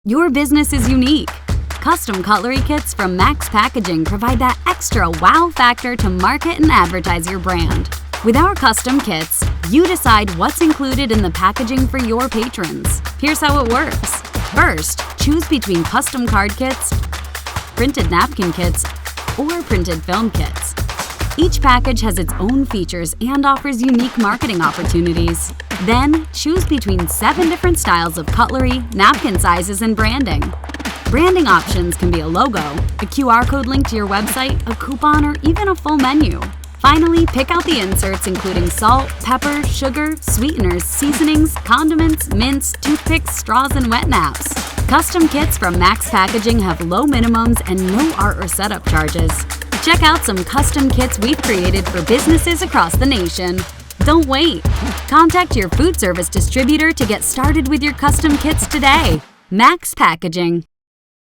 Your business is unique. Custom cutlery kits from Max Packaging provide that extra wow factor to market and advertise your brand. With our custom kits, you decide what's included in the packaging for your patrons. Here's how it works. First, choose between custom card kits, printed napkin kits, or printed film kits. Each package has its own features and offers unique marketing opportunities. Then, choose between 7 different styles of cutlery, napkin sizes, and branding. Branding options can be a logo, a QR code link to your website, a coupon, or even a full menu. Finally, pick out the inserts including salt, pepper, sugar, sweeteners, seasonings, condiments, mints, toothpicks, straws, and wet naps. Custom kits from Max Packaging have low minimums and no art or setup charges. Check out some custom kits we've created for businesses across the nation. Don't wait. Contact your food service distributor to get started with your custom kits today. Max Packaging.